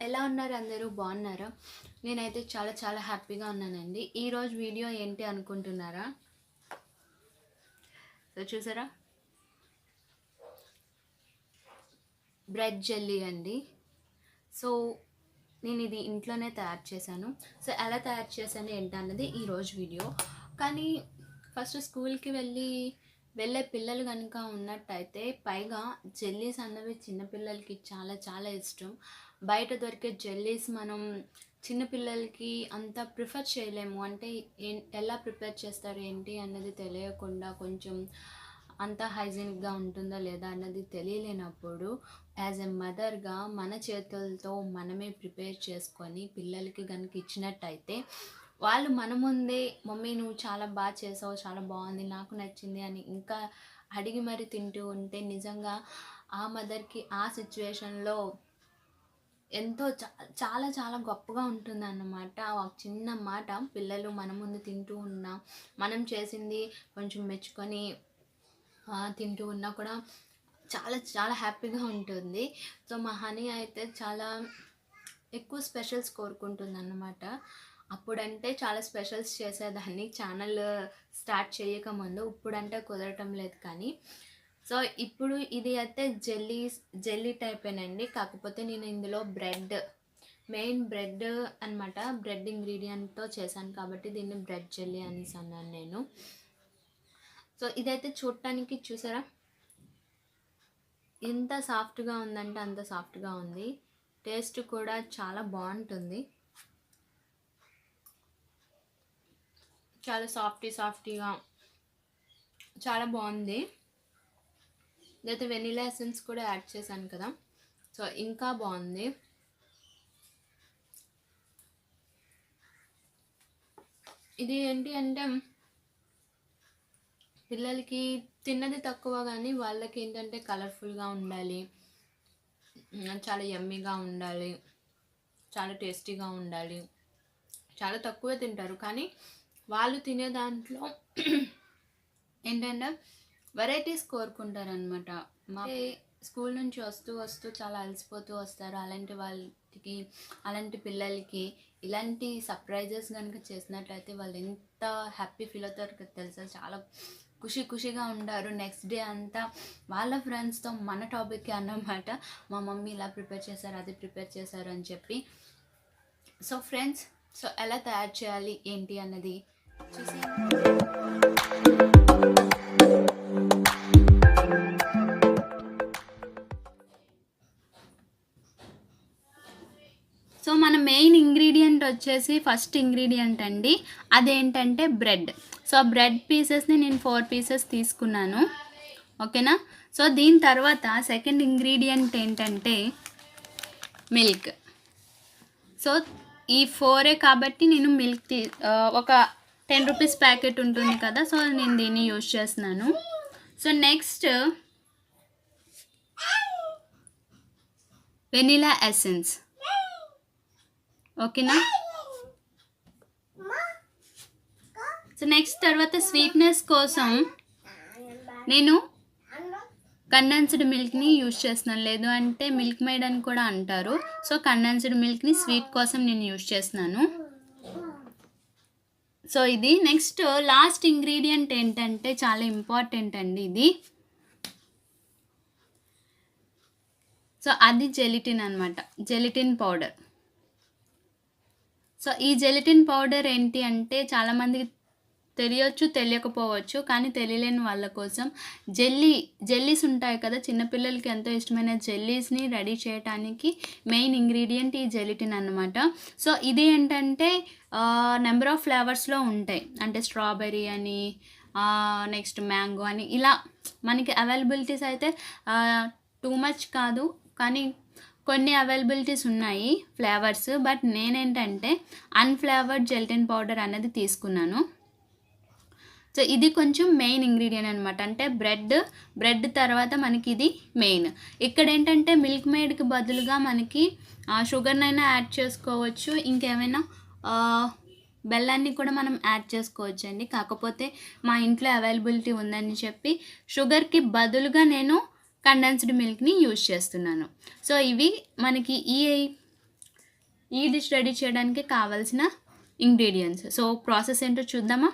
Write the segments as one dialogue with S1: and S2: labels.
S1: ఎలా ఉన్నారు అందరూ బాగున్నారా? నేనైతే చాలా చాలా హ్యాపీగా ఉన్నానండి. ఈరోజు వీడియో ఏంటి అనుకుంటున్నారా? సో చూసారా, బ్రెడ్ జెల్లీ అండి. సో నేను ఇది ఇంట్లోనే తయారు చేశాను. సో ఎలా తయారు చేశాను ఏంటన్నది ఈరోజు వీడియో. కానీ ఫస్ట్ స్కూల్కి వెళ్ళే పిల్లలు కనుక ఉన్నట్టయితే, పైగా జెల్లీస్ అన్నవి చిన్నపిల్లలకి చాలా చాలా ఇష్టం. బయట దొరికే జెల్లీస్ మనం చిన్నపిల్లలకి అంత ప్రిఫర్ చేయలేము. అంటే ఎలా ప్రిపేర్ చేస్తారు ఏంటి అన్నది తెలియకుండా, కొంచెం అంత హైజీనిక్గా ఉంటుందా లేదా అన్నది తెలియలేనప్పుడు, యాజ్ ఎ మదర్గా మన చేతులతో మనమే ప్రిపేర్ చేసుకొని పిల్లలకి కనుక ఇచ్చినట్టయితే, వాళ్ళు మన ముందే మమ్మీ నువ్వు చాలా బాగా చేసావు, చాలా బాగుంది, నాకు నచ్చింది అని ఇంకా అడిగి మరి తింటూ ఉంటే, నిజంగా ఆ మదర్కి ఆ సిచ్యువేషన్లో ఎంతో చాలా చాలా గొప్పగా ఉంటుందన్నమాట. ఒక చిన్న మాట పిల్లలు మన ముందు తింటూ ఉన్నా, మనం చేసింది కొంచెం మెచ్చుకొని తింటూ ఉన్నా కూడా చాలా చాలా హ్యాపీగా ఉంటుంది. సో మా హనీ అయితే చాలా ఎక్కువ స్పెషల్స్ కోరుకుంటుంది అన్నమాట. అప్పుడంటే చాలా స్పెషల్స్ చేసేదాన్ని ఛానల్ స్టార్ట్ చేయకముందు. ఇప్పుడంటే కుదరటం లేదు. కానీ సో ఇప్పుడు ఇది అయితే జెల్లీ టైపేనండి. కాకపోతే నేను ఇందులో మెయిన్ బ్రెడ్ అనమాట, బ్రెడ్ ఇంగ్రీడియంట్తో చేశాను కాబట్టి దీన్ని బ్రెడ్ జెల్లీ అనేసి అన్నాను నేను. సో ఇదైతే చూడటానికి చూసారా ఎంత సాఫ్ట్గా ఉందంటే అంత సాఫ్ట్గా ఉంది. టేస్ట్ కూడా చాలా బాగుంటుంది. చాలా సాఫ్టీగా చాలా బాగుంది. ఇదైతే వెనిలా ఎసెన్స్ కూడా యాడ్ చేశాను కదా, సో ఇంకా బాగుంది. ఇది ఏంటి అంటే పిల్లలకి తిన్నది తక్కువ కానీ వాళ్ళకి ఏంటంటే కలర్ఫుల్గా ఉండాలి, చాలా యమ్మీగా ఉండాలి, చాలా టేస్టీగా ఉండాలి. చాలా తక్కువే తింటారు కానీ వాళ్ళు తినే దాంట్లో ఏంటంటే వెరైటీస్ కోరుకుంటారనమాట. మా స్కూల్ నుంచి వస్తూ చాలా అలసిపోతూ వస్తారు. అలాంటి పిల్లలకి ఇలాంటి సర్ప్రైజెస్ కనుక చేసినట్లయితే వాళ్ళు ఎంత హ్యాపీ ఫీల్ అవుతారు తెలుసా. చాలా ఖుషిగా ఉంటారు. నెక్స్ట్ డే అంతా వాళ్ళ ఫ్రెండ్స్తో మన టాపిక్ అన్నమాట, మా మమ్మీ ఇలా ప్రిపేర్ చేశారు, అది ప్రిపేర్ చేశారు అని చెప్పి. సో ఫ్రెండ్స్, సో ఎలా తయారు చేయాలి ఏంటి అన్నది చూసి సో మన మెయిన్ ఇంగ్రీడియంట్ వచ్చేసి ఫస్ట్ ఇంగ్రీడియంట్ అండి, అదేంటంటే బ్రెడ్. సో బ్రెడ్ పీసెస్ని నేను 4 పీసెస్ తీసుకున్నాను, ఓకేనా. సో దీని తర్వాత సెకండ్ ఇంగ్రీడియంట్ ఏంటంటే మిల్క్. సో ఈ 4 కాబట్టి నేను మిల్క్ ఒక 10 రూపీస్ ప్యాకెట్ ఉంటుంది కదా, సో నేను దీన్ని యూజ్ చేస్తున్నాను. సో నెక్స్ట్ వెనిలా ఎసెన్స్, ఓకేనా. సో నెక్స్ట్ తర్వాత స్వీట్నెస్ కోసం నేను కండెన్స్డ్ మిల్క్ని యూజ్ చేస్తున్నాను, లేదు అంటే మిల్క్ మేడ్ అని కూడా అంటారు. సో కండెన్స్డ్ మిల్క్ని స్వీట్ కోసం నేను యూజ్ చేస్తున్నాను. సో ఇది నెక్స్ట్ లాస్ట్ ఇంగ్రీడియంట్ ఏంటంటే చాలా ఇంపార్టెంట్ అండి ఇది. సో అది జెలటిన్ అనమాట, జెలటిన్ పౌడర్. సో ఈ జెలటిన్ పౌడర్ ఏంటి అంటే చాలామందికి తెలియచ్చు, తెలియకపోవచ్చు. కానీ తెలియలేని వాళ్ళ కోసం జెల్లీస్ ఉంటాయి కదా, చిన్నపిల్లలకి ఎంతో ఇష్టమైన జెల్లీస్ని రెడీ చేయడానికి మెయిన్ ఇంగ్రీడియంట్ ఈ జెలటిన్ అన్నమాట. సో ఇది ఏంటంటే నెంబర్ ఆఫ్ ఫ్లేవర్స్లో ఉంటాయి, అంటే స్ట్రాబెర్రీ అని, నెక్స్ట్ మ్యాంగో అని, ఇలా మనకి అవైలబిలిటీస్ అయితే టూ మచ్ కాదు కానీ కొన్ని అవైలబిలిటీస్ ఉన్నాయి ఫ్లేవర్స్. బట్ నేనేంటంటే అన్ఫ్లేవర్డ్ జెలటిన్ పౌడర్ అనేది తీసుకున్నాను. సో ఇది కొంచెం మెయిన్ ఇంగ్రీడియంట్ అనమాట, అంటే బ్రెడ్ తర్వాత మనకి ఇది మెయిన్. ఇక్కడ ఏంటంటే మిల్క్ మేడ్కి బదులుగా మనకి షుగర్నైనా యాడ్ చేసుకోవచ్చు, ఇంకేమైనా బెల్లాన్ని కూడా మనం యాడ్ చేసుకోవచ్చు అండి. కాకపోతే మా ఇంట్లో అవైలబిలిటీ ఉందని చెప్పి షుగర్కి బదులుగా నేను కండెన్స్డ్ మిల్క్ని యూజ్ చేస్తున్నాను. సో ఇవి మనకి ఈ ఈ డిష్ రెడీ చేయడానికి కావాల్సిన ఇంగ్రీడియంట్స్. సో ప్రాసెస్ ఏంటో చూద్దామా?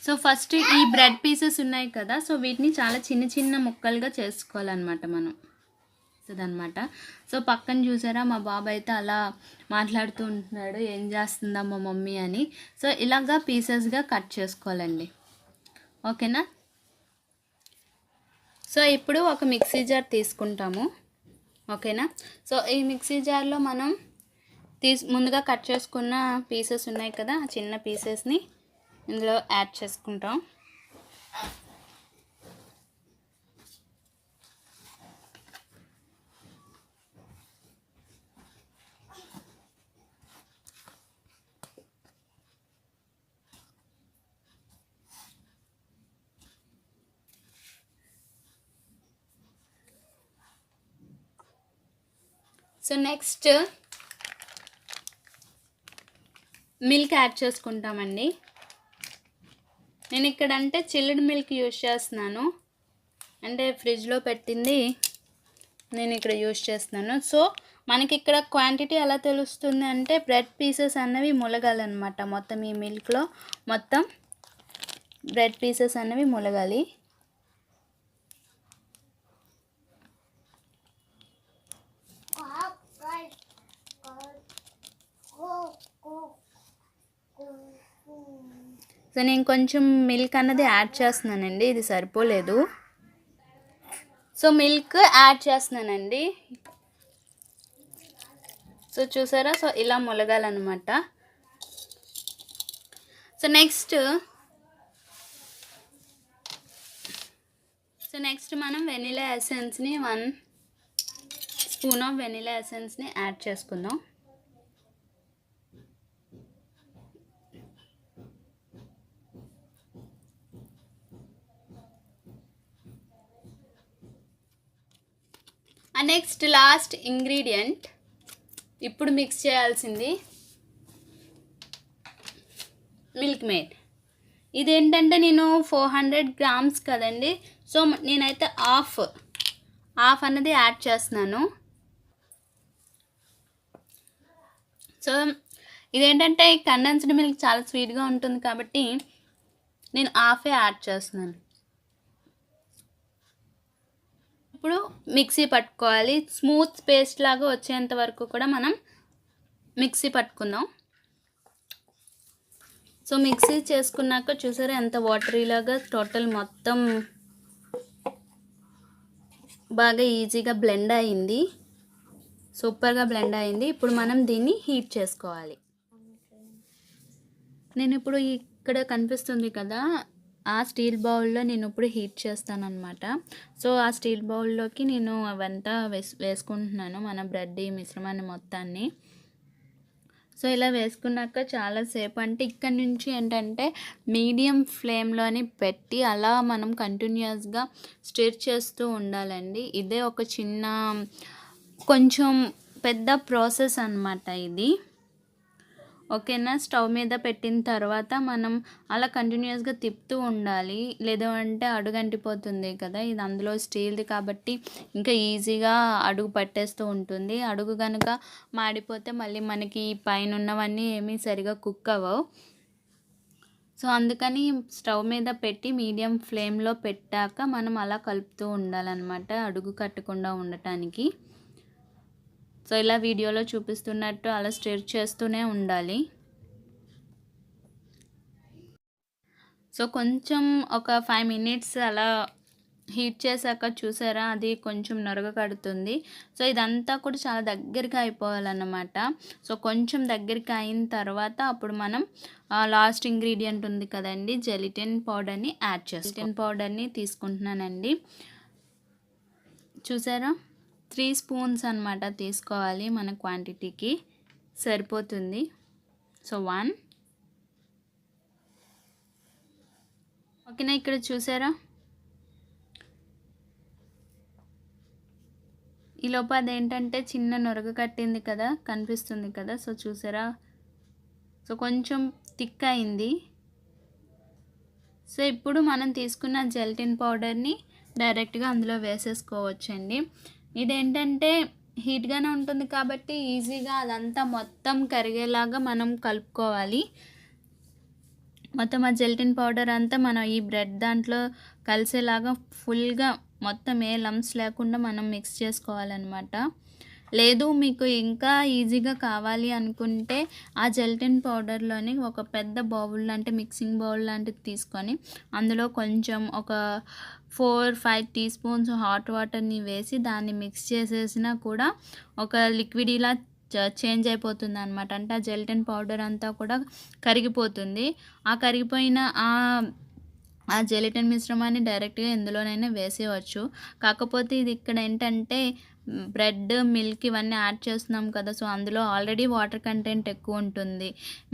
S1: సో ఫస్ట్ ఈ బ్రెడ్ పీసెస్ ఉన్నాయి కదా, సో వీటిని చాలా చిన్న చిన్న ముక్కలుగా చేసుకోవాలన్నమాట మనం. అనమాట. సో పక్కన చూసారా మా బాబు అయితే అలా మాట్లాడుతూ ఉంటున్నాడు, ఏం చేస్తుందా మా మమ్మీ అని. సో ఇలాగా పీసెస్గా కట్ చేసుకోవాలండి, ఓకేనా? సో ఇప్పుడు ఒక మిక్సీ జార్ తీసుకుంటాము, ఓకేనా? సో ఈ మిక్సీ జార్లో మనం ముందుగా కట్ చేసుకున్న పీసెస్ ఉన్నాయి కదా, చిన్న పీసెస్ని ఇందులో యాడ్ చేసుకుంటాం. సో నెక్స్ట్ మిల్క్ యాడ్ చేసుకుంటామండి. నేను ఇక్కడ అంటే చిల్డ్ మిల్క్ యూజ్ చేస్తున్నాను, అంటే ఫ్రిడ్జ్లో పెట్టింది నేను ఇక్కడ యూజ్ చేస్తున్నాను. సో మనకి ఇక్కడ క్వాంటిటీ ఎలా తెలుస్తుంది అంటే బ్రెడ్ పీసెస్ అన్నవి ములగాలన్నమాట. మొత్తం ఈ మిల్క్లో మొత్తం బ్రెడ్ పీసెస్ అన్నవి ములగాలి. సో నేను కొంచెం మిల్క్ అన్నది యాడ్ చేస్తున్నానండి, ఇది సరిపోలేదు. సో మిల్క్ యాడ్ చేస్తున్నానండి. సో చూసారా, సో ఇలా ములగాలన్నమాట. సో నెక్స్ట్ మనం వెనిలా ఎసెన్స్ని 1 స్పూన్ ఆఫ్ వెనిలా ఎసెన్స్ని యాడ్ చేసుకుందాం. నెక్స్ట్ లాస్ట్ ఇంగ్రీడియంట్ ఇప్పుడు మిక్స్ చేయాల్సింది మిల్క్ మేడ్. ఇదేంటంటే నేను 400 గ్రామ్స్ కదండి, సో నేనైతే హాఫ్ అన్నది యాడ్ చేస్తున్నాను. సో ఇదేంటంటే కండెన్స్డ్ మిల్క్ చాలా స్వీట్గా ఉంటుంది కాబట్టి నేను హాఫే యాడ్ చేస్తున్నాను. ఇప్పుడు మిక్సీ పట్టుకోవాలి, స్మూత్ పేస్ట్ లాగా వచ్చేంత వరకు కూడా మనం మిక్సీ పట్టుకుందాం. సో మిక్సీ చేసుకున్నాక చూసారా ఎంత వాటరీలాగా టోటల్ మొత్తం బాగా ఈజీగా బ్లెండ్ అయింది, సూపర్గా బ్లెండ్ అయింది. ఇప్పుడు మనం దీన్ని హీట్ చేసుకోవాలి. నేను ఇప్పుడు ఇక్కడ కనిపిస్తుంది కదా, ఆ స్టీల్ బౌల్లో నేను ఇప్పుడు హీట్ చేస్తాను అనమాట. సో ఆ స్టీల్ బౌల్లోకి నేను అవంతా వేసుకుంటున్నాను మన బ్రెడ్ మిశ్రమాన్ని మొత్తాన్ని. సో ఇలా వేసుకున్నాక చాలాసేపు, అంటే ఇక్కడ నుంచి ఏంటంటే మీడియం ఫ్లేమ్లోని పెట్టి అలా మనం కంటిన్యూస్గా స్టిర్ చేస్తూ ఉండాలండి. ఇదే ఒక చిన్న కొంచెం పెద్ద ప్రాసెస్ అన్నమాట ఇది, ఓకేనా? స్టవ్ మీద పెట్టిన తర్వాత మనం అలా కంటిన్యూస్గా తిప్పుతూ ఉండాలి, లేదు అంటే అడుగు అంటిపోతుంది కదా. ఇది అందులో స్టీల్ది కాబట్టి ఇంకా ఈజీగా అడుగు పట్టేస్తూ ఉంటుంది. అడుగు కనుక మాడిపోతే మళ్ళీ మనకి పైన ఉన్నవన్నీ ఏమీ సరిగా కుక్ అవ్వవు. సో అందుకని స్టవ్ మీద పెట్టి మీడియం ఫ్లేమ్లో పెట్టాక మనం అలా కలుపుతూ ఉండాలన్నమాట, అడుగు కట్టకుండా ఉండటానికి. సో ఇలా వీడియోలో చూపిస్తున్నట్టు అలా స్టిర్ చేస్తూనే ఉండాలి. సో కొంచెం ఒక 5 మినిట్స్ అలా హీట్ చేశాక చూసారా, అది కొంచెం నొరగ కడుతుంది. సో ఇదంతా కూడా చాలా దగ్గరికి అయిపోవాలన్నమాట. సో కొంచెం దగ్గరికి అయిన తర్వాత అప్పుడు మనం లాస్ట్ ఇంగ్రీడియంట్ ఉంది కదండి, జెలటిన్ పౌడర్ని యాడ్ చేస్తాం. జెలటిన్ పౌడర్ని తీసుకుంటున్నానండి. చూసారా, 3 స్పూన్స్ అనమాట తీసుకోవాలి, మన క్వాంటిటీకి సరిపోతుంది. సో 1, ఓకేనా? ఇక్కడ చూసారా, ఈ లోపు అదేంటంటే చిన్న నొరగ కట్టింది కదా, కనిపిస్తుంది కదా. సో చూసారా, సో కొంచెం థిక్ అయింది. సో ఇప్పుడు మనం తీసుకున్న జెలటిన్ పౌడర్ని డైరెక్ట్గా అందులో వేసేసుకోవచ్చండి. ఇదేంటంటే హీట్గానే ఉంటుంది కాబట్టి ఈజీగా అదంతా మొత్తం కరిగేలాగా మనం కలుపుకోవాలి. మొత్తం ఆ జెలటిన్ పౌడర్ అంతా మనం ఈ బ్రెడ్ దాంట్లో కలిసేలాగా ఫుల్గా మొత్తం ఏ లంప్స్ లేకుండా మనం మిక్స్ చేసుకోవాలన్నమాట. లేదు మీకు ఇంకా ఈజీగా కావాలి అనుకుంటే ఆ జెలటిన్ పౌడర్లోని ఒక పెద్ద బౌల్ అంటే మిక్సింగ్ బౌల్ లాంటిది తీసుకొని అందులో కొంచెం ఒక 4-5 టీ స్పూన్స్ హాట్ వాటర్ని వేసి దాన్ని మిక్స్ చేసేసినా కూడా ఒక లిక్విడ్ ఇలా చేంజ్ అయిపోతుంది అనమాట. అంటే ఆ జెలటిన్ పౌడర్ అంతా కూడా కరిగిపోతుంది. ఆ కరిగిపోయిన ఆ జెలటిన్ మిశ్రమాన్ని డైరెక్ట్గా ఎందులోనైనా వేసేయవచ్చు. కాకపోతే ఇది ఇక్కడ ఏంటంటే బ్రెడ్ మిల్క్ ఇవన్నీ యాడ్ చేస్తున్నాం కదా, సో అందులో ఆల్రెడీ వాటర్ కంటెంట్ ఎక్కువ ఉంటుంది.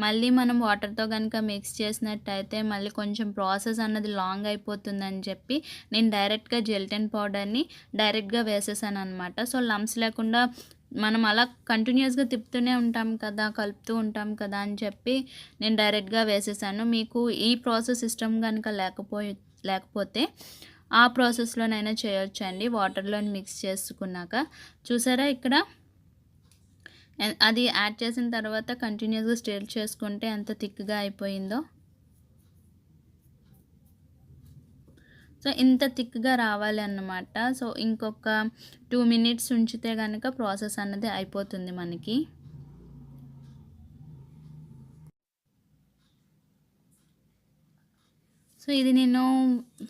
S1: మళ్ళీ మనం వాటర్తో కనుక మిక్స్ చేసినట్టయితే మళ్ళీ కొంచెం ప్రాసెస్ అన్నది లాంగ్ అయిపోతుందని చెప్పి నేను డైరెక్ట్గా జెలటిన్ పౌడర్ని డైరెక్ట్గా వేసేసాను అనమాట. సో లంప్స్ లేకుండా మనం అలా కంటిన్యూస్గా తిప్పుతూనే ఉంటాం కదా, కలుపుతూ ఉంటాం కదా అని చెప్పి నేను డైరెక్ట్గా వేసేసాను. మీకు ఈ ప్రాసెస్ ఇష్టం కనుక లేకపోతే ఆ ప్రాసెస్లోనైనా చేయొచ్చండి, వాటర్లో మిక్స్ చేసుకున్నాక. చూసారా ఇక్కడ అది యాడ్ చేసిన తర్వాత కంటిన్యూస్గా స్టిర్ చేసుకుంటే ఎంత థిక్గా అయిపోయిందో. సో ఇంత థిక్గా రావాలి అన్నమాట. సో ఇంకొక 2 మినిట్స్ ఉంచితే కనుక ప్రాసెస్ అన్నది అయిపోతుంది మనకి. సో ఇది నేను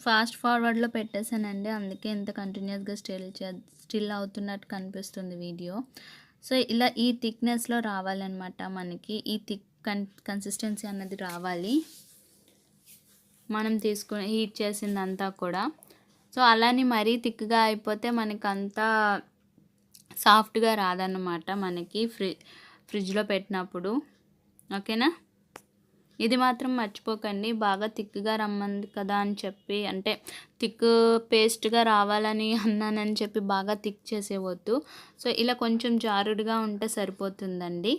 S1: ఫాస్ట్ ఫార్వర్డ్లో పెట్టేశానండి, అందుకే ఇంత కంటిన్యూస్గా స్టిల్ అవుతున్నట్టు కనిపిస్తుంది వీడియో. సో ఇలా ఈ థిక్నెస్లో రావాలన్నమాట మనకి, ఈ థిక్ కన్సిస్టెన్సీ అన్నది రావాలి మనం తీసుకుని హీట్ చేసిందంతా కూడా. సో అలానే మరీ థిక్గా అయిపోతే మనకి అంతా సాఫ్ట్గా రాదన్నమాట మనకి ఫ్రిడ్జ్లో పెట్టినప్పుడు. ఓకేనా, ఇది మాత్రం మర్చిపోకండి. బాగా థిక్గా రమ్మంది కదా అని చెప్పి, అంటే థిక్ పేస్ట్గా రావాలని అన్నానని చెప్పి బాగా థిక్ చేసేవద్దు. సో ఇలా కొంచెం జారుడుగా ఉంటే సరిపోతుందండి.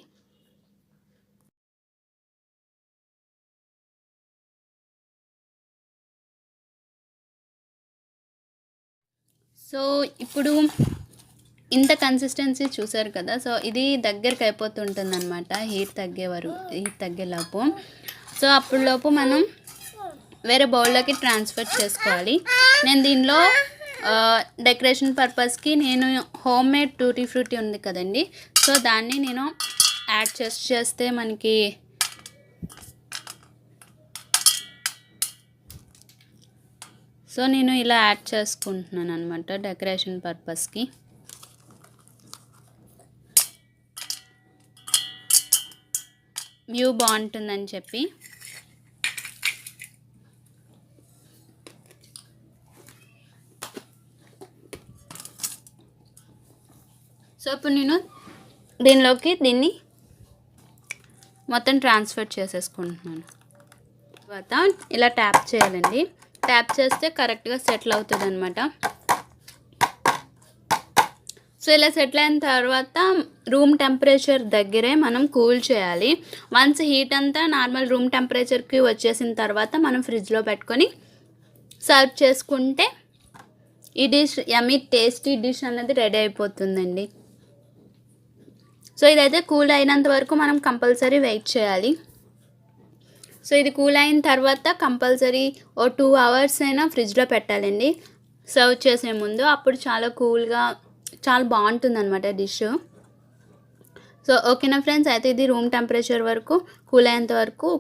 S1: సో ఇప్పుడు ఇంత కన్సిస్టెన్సీ చూసారు కదా. సో ఇది దగ్గరికి అయిపోతుంటుంది అనమాట హీట్ తగ్గేలోపు. సో అప్పుడులోపు మనం వేరే బౌల్లోకి ట్రాన్స్ఫర్ చేసుకోవాలి. నేను దీనిలో డెకరేషన్ పర్పస్కి నేను హోమ్ మేడ్ టూటీ ఫ్రూటీ ఉంది కదండి, సో దాన్ని నేను యాడ్ చేస్తే మనకి సో నేను ఇలా యాడ్ చేసుకుంటున్నాను అనమాట డెకరేషన్ పర్పస్కి. వ్యూ బాగుంటుందని చెప్పి. సో ఇప్పుడు నేను దీన్ని మొత్తం ట్రాన్స్ఫర్ చేసేసుకుంటున్నాను. తర్వాత ఇలా ట్యాప్ చేయాలండి. ట్యాప్ చేస్తే కరెక్ట్గా సెటిల్ అవుతుంది అనమాట. సో ఇలా సెటిల్ అయిన తర్వాత రూమ్ టెంపరేచర్ దగ్గరే మనం కూల్ చేయాలి. వన్స్ హీట్ అంతా నార్మల్ రూమ్ టెంపరేచర్కి వచ్చేసిన తర్వాత మనం ఫ్రిడ్జ్లో పెట్టుకొని సర్వ్ చేసుకుంటే ఈ డిష్ యమ్మీ టేస్టీ డిష్ అన్నది రెడీ అయిపోతుందండి. సో ఇదైతే కూల్ అయినంత వరకు మనం కంపల్సరీ వెయిట్ చేయాలి. సో ఇది కూల్ అయిన తర్వాత కంపల్సరీ 2 అవర్స్ అయినా ఫ్రిడ్జ్లో పెట్టాలండి సర్వ్ చేసే ముందు. అప్పుడు చాలా బాగుంటుంది అనమాట డిష్. సో ఓకేనా ఫ్రెండ్స్, అయితే ఇది రూమ్ టెంపరేచర్ వరకు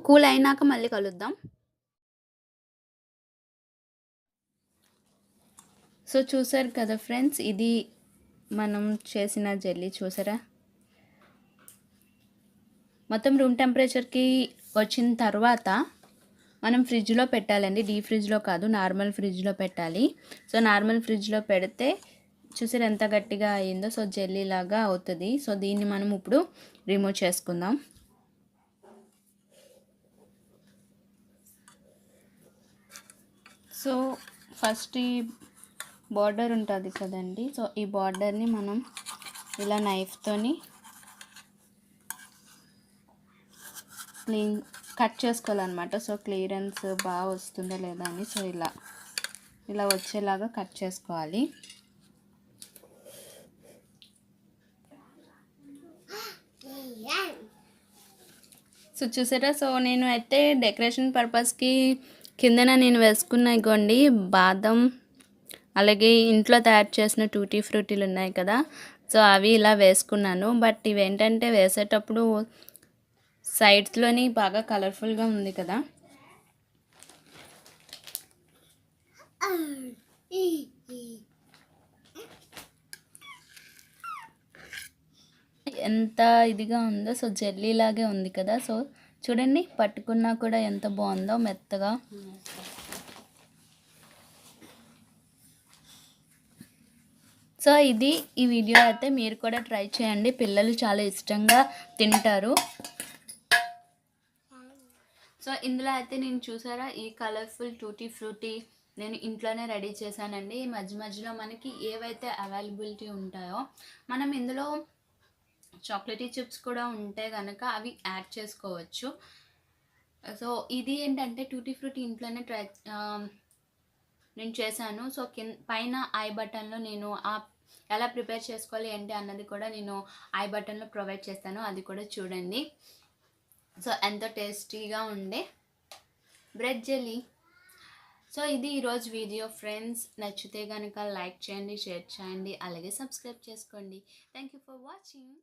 S1: కూల్ అయినాక మళ్ళీ కలుద్దాం. సో చూసారు కదా ఫ్రెండ్స్, ఇది మనం చేసిన జెల్లీ. చూసారా, మొత్తం రూమ్ టెంపరేచర్కి వచ్చిన తర్వాత మనం ఫ్రిడ్జ్లో పెట్టాలండి. డీప్ ఫ్రిడ్జ్లో కాదు, నార్మల్ ఫ్రిడ్జ్లో పెట్టాలి. సో నార్మల్ ఫ్రిడ్జ్లో పెడితే చూసారు ఎంత గట్టిగా అయ్యిందో. సో జెల్లీ లాగా అవుతుంది. సో దీన్ని మనం ఇప్పుడు రిమూవ్ చేసుకుందాం. సో ఫస్ట్ ఈ బార్డర్ ఉంటుంది కదండి, సో ఈ బార్డర్ని మనం ఇలా నైఫ్తోని కట్ చేసుకోవాలన్నమాట. సో క్లియరెన్స్ బాగా వస్తుందా లేదా అని, సో ఇలా వచ్చేలాగా కట్ చేసుకోవాలి. సో చూసారా, సో నేను అయితే డెకరేషన్ పర్పస్కి కిందన నేను వేసుకున్న ఇగోండి బాదం, అలాగే ఇంట్లో తయారు చేసిన టూటీ ఫ్రూటీలు ఉన్నాయి కదా, సో అవి ఇలా వేసుకున్నాను. బట్ ఇవేంటంటే వేసేటప్పుడు సైడ్స్లోని బాగా కలర్ఫుల్గా ఉంది కదా. ఎంత ఇదిగా ఉందో, సో జెల్లీ లాగే ఉంది కదా. సో చూడండి, పట్టుకున్నా కూడా ఎంత బాగుందో మెత్తగా. సో ఇది ఈ వీడియో అయితే మీరు కూడా ట్రై చేయండి, పిల్లలు చాలా ఇష్టంగా తింటారు. సో ఇందులో అయితే నేను చూసారా ఈ కలర్ఫుల్ టూటీ ఫ్రూటీ నేను ఇంట్లోనే రెడీ చేశానండి. ఈ మధ్య మధ్యలో మనకి ఏవైతే అవైలబిలిటీ ఉంటాయో మనం ఇందులో చాక్లెటీ చిప్స్ కూడా ఉంటే కనుక అవి యాడ్ చేసుకోవచ్చు. సో ఇది ఏంటంటే టూటీ ఫ్రూటీ ఇంట్లోనే నేను చేశాను. సో పైన ఐ బటన్లో నేను ఎలా ప్రిపేర్ చేసుకోవాలి ఏంటి అన్నది కూడా నేను ఐ బటన్లో ప్రొవైడ్ చేస్తాను, అది కూడా చూడండి. సో ఎంతో టేస్టీగా ఉండే బ్రెడ్ జెల్లీ. సో ఇది ఈరోజు వీడియో ఫ్రెండ్స్. నచ్చితే కనుక లైక్ చేయండి, షేర్ చేయండి, అలాగే సబ్స్క్రైబ్ చేసుకోండి. Thank you for watching.